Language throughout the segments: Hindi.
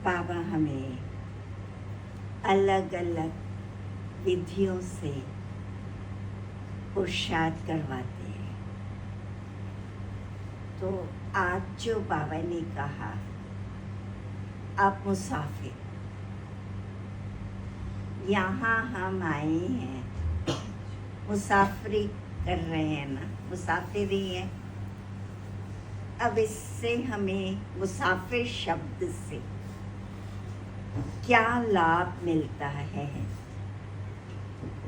बाबा हमें अलग अलग विधियों से पुरुषार्थ करवाते हैं। तो आज जो बाबा ने कहा, आप मुसाफिर, यहाँ हम आए हैं, मुसाफरी कर रहे हैं ना, मुसाफिर ही है। अब इससे हमें मुसाफिर शब्द से क्या लाभ मिलता है?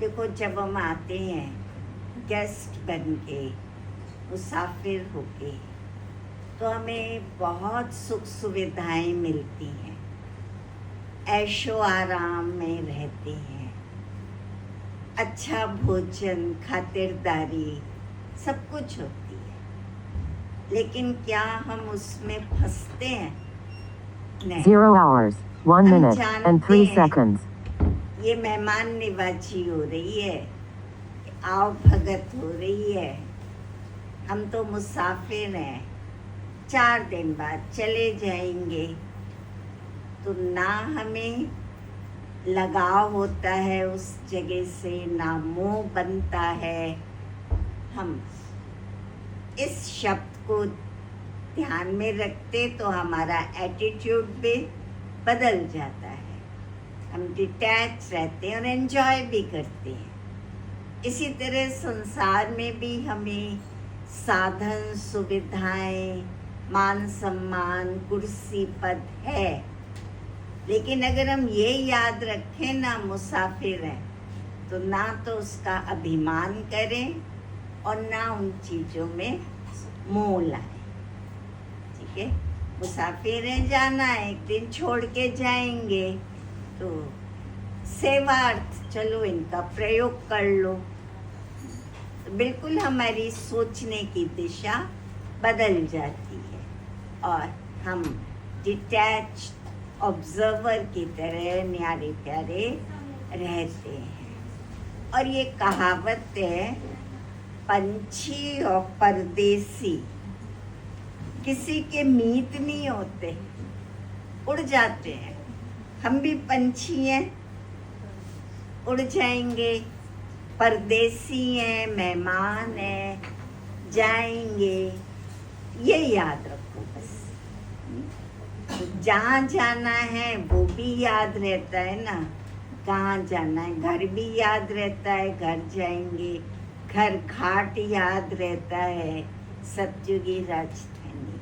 देखो, जब हम आते हैं गेस्ट बन के, मुसाफिर होके, तो हमें बहुत सुख सुविधाएं मिलती हैं, ऐशो आराम में रहते हैं, अच्छा भोजन, खातिरदारी सब कुछ होती है। लेकिन क्या हम उसमें फंसते हैं? नहीं। 0 hours, 1 minute and 3 seconds. ये मेहमान निवाजी हो रही है, आओ भगत हो रही है, हम तो मुसाफिर हैं, 4 दिन बाद चले जाएंगे। तो ना हमें लगाव होता है उस जगह से, ना मोह बनता है। हम इस शब्द को ध्यान में रखते तो हमारा एटीट्यूड भी बदल जाता है। हम डिटैच रहते हैं और एंजॉय भी करते हैं। इसी तरह संसार में भी हमें साधन, सुविधाएं, मान सम्मान, कुर्सी, पद है, लेकिन अगर हम ये याद रखें ना मुसाफिर हैं, तो ना तो उसका अभिमान करें और ना उन चीज़ों में मोह लाए। ठीक है, मुसाफिर हैं, जाना है, एक दिन छोड़ के जाएंगे, तो सेवार्थ चलो इनका प्रयोग कर लो। तो बिल्कुल हमारी सोचने की दिशा बदल जाती है और हम डिटैच ऑब्जर्वर की तरह न्यारे प्यारे रहते हैं। और ये कहावत है, पंछी और परदेसी किसी के मीत नहीं होते, उड़ जाते हैं। हम भी पंछी हैं, उड़ जाएंगे, परदेसी हैं, मेहमान हैं, जाएंगे। ये याद रखो बस। तो जहाँ जाना है वो भी याद रहता है ना, कहाँ जाना है, घर भी याद रहता है, घर जाएंगे, घर घाट याद रहता है, सतयुगी राजधानी।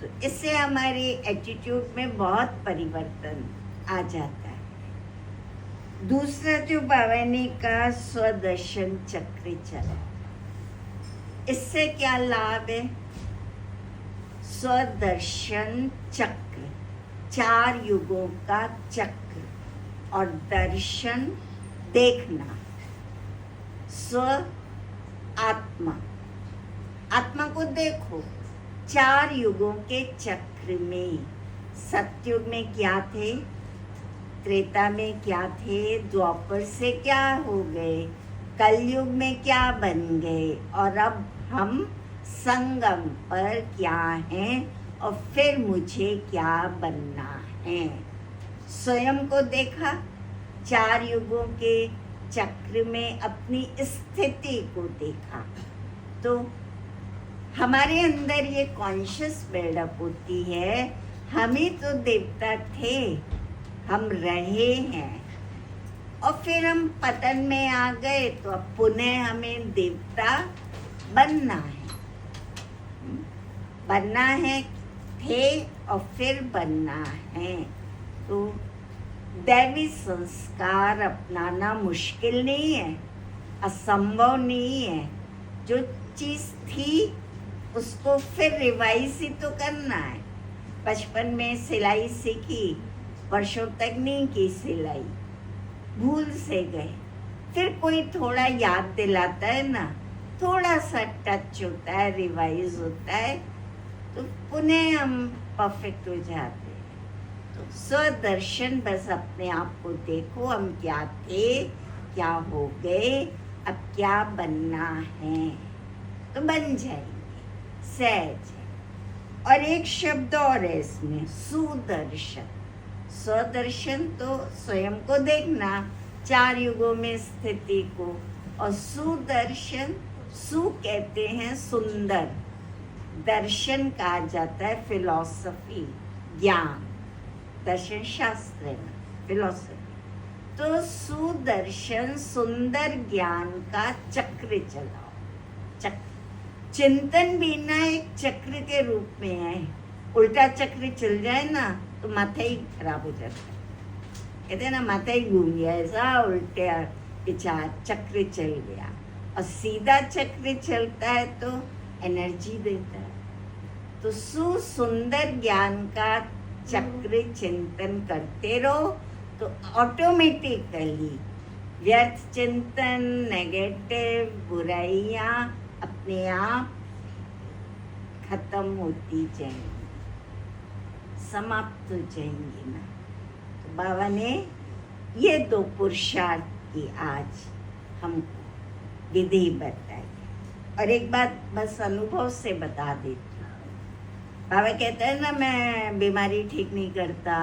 तो इससे हमारे एटीट्यूड में बहुत परिवर्तन आ जाता है। दूसरा जो बाबा ने कहा, स्वदर्शन चक्र चला, इससे क्या लाभ है? स्वदर्शन चक्र, 4 युगों का चक्र, और दर्शन देखना, स्व आत्मा, आत्मा को देखो। 4 युगों के चक्र में, सतयुग में क्या थे, त्रेता में क्या थे, द्वापर से क्या हो गए, कलयुग में क्या बन गए, और अब हम संगम पर क्या हैं, और फिर मुझे क्या बनना है। स्वयं को देखा, 4 युगों के चक्र में अपनी स्थिति को देखा, तो हमारे अंदर ये कॉन्शियस बिल्डअप होती है, हम ही तो देवता थे, हम रहे हैं, और फिर हम पतन में आ गए, तो अब पुनः हमें देवता बनना है। बनना है, थे और फिर बनना है। तो दैवी संस्कार अपनाना मुश्किल नहीं है, असंभव नहीं है। जो चीज़ थी उसको फिर रिवाइज ही तो करना है। बचपन में सिलाई सीखी, वर्षों तक नहीं की सिलाई, भूल से गए, फिर कोई थोड़ा याद दिलाता है ना, थोड़ा सा टच होता है, रिवाइज होता है, तो पुनः हम परफेक्ट हो जाते हैं। तो स्वदर्शन, बस अपने आप को देखो, हम क्या थे, क्या हो गए, अब क्या बनना है, तो बन जाएंगे सहज। और एक शब्द और है इसमें, सुदर्शन। स्वदर्शन तो स्वयं को देखना, 4 युगों में स्थिति को, और सुदर्शन, सु कहते हैं सुंदर, दर्शन कहा जाता है फिलॉसफी, ज्ञान, दर्शन शास्त्र है ना, फिलॉसफी। तो सुदर्शन सुंदर ज्ञान का चक्र चलाओ। चक्र, चिंतन भी ना एक चक्र के रूप में है। उल्टा चक्र चल जाए ना तो माथा ही खराब हो जाता है, कहते हैं ना माथा ही घूम गया, ऐसा उल्टे विचार चक्र चल गया। और सीधा चक्र चलता है तो एनर्जी देता है। तो सुंदर ज्ञान का चक्र चिंतन करते रहो तो ऑटोमेटिकली व्यर्थ चिंतन, नेगेटिव बुराइयां अपने आप खत्म होती जाएंगी, समाप्त हो जाएंगी ना। तो बाबा ने ये 2 पुरुषार्थ की आज हमको विधि बताई। और एक बात बस अनुभव से बता देती हूँ। बाबा कहते हैं ना मैं बीमारी ठीक नहीं करता,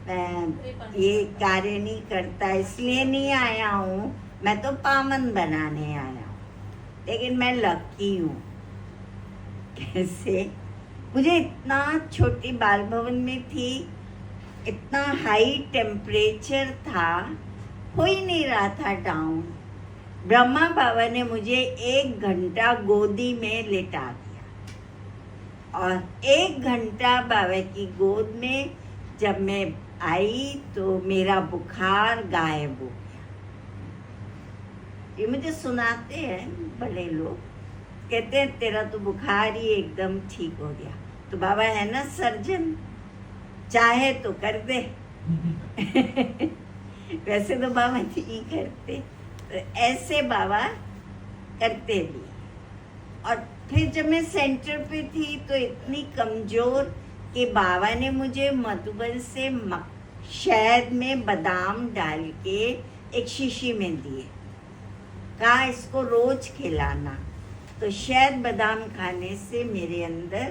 मैं ये कार्य नहीं करता, इसलिए नहीं आया हूँ, मैं तो पावन बनाने आया हूँ। लेकिन मैं लकी हूँ। कैसे? मुझे इतना छोटी बाल भवन में थी, इतना हाई टेम्परेचर था, हो ही नहीं रहा था डाउन। ब्रह्मा बाबा ने मुझे 1 घंटा गोदी में लेटा दिया और 1 घंटा बाबा की गोद में जब मैं आई तो मेरा बुखार गायब हो गया। ये मुझे सुनाते हैं बड़े लोग, कहते हैं तेरा तो बुखार ही एकदम ठीक हो गया। तो बाबा है ना सर्जन, चाहे तो कर दे। वैसे तो बाबा नहीं करते, तो ऐसे बाबा करते भी। और फिर जब मैं सेंटर पे थी तो इतनी कमजोर कि बाबा ने मुझे मधुबन से शहद में बादाम डाल के एक शीशी में दिए, कहा इसको रोज खिलाना। तो शहद बादाम खाने से मेरे अंदर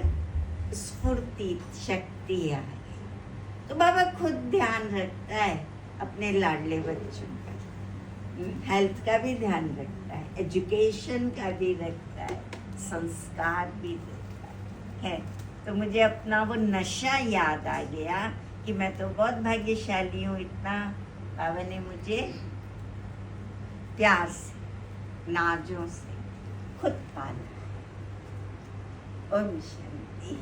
स्फूर्ति शक्ति आ गई। तो बाबा खुद ध्यान रखता है अपने लाडले बच्चों का, हेल्थ का भी ध्यान रखता है, एजुकेशन का भी रखता है, संस्कार भी देता है। तो मुझे अपना वो नशा याद आ गया कि मैं तो बहुत भाग्यशाली हूँ, इतना बाबा ने मुझे प्यार से, नाजों से खुद पाला। ओम शांति।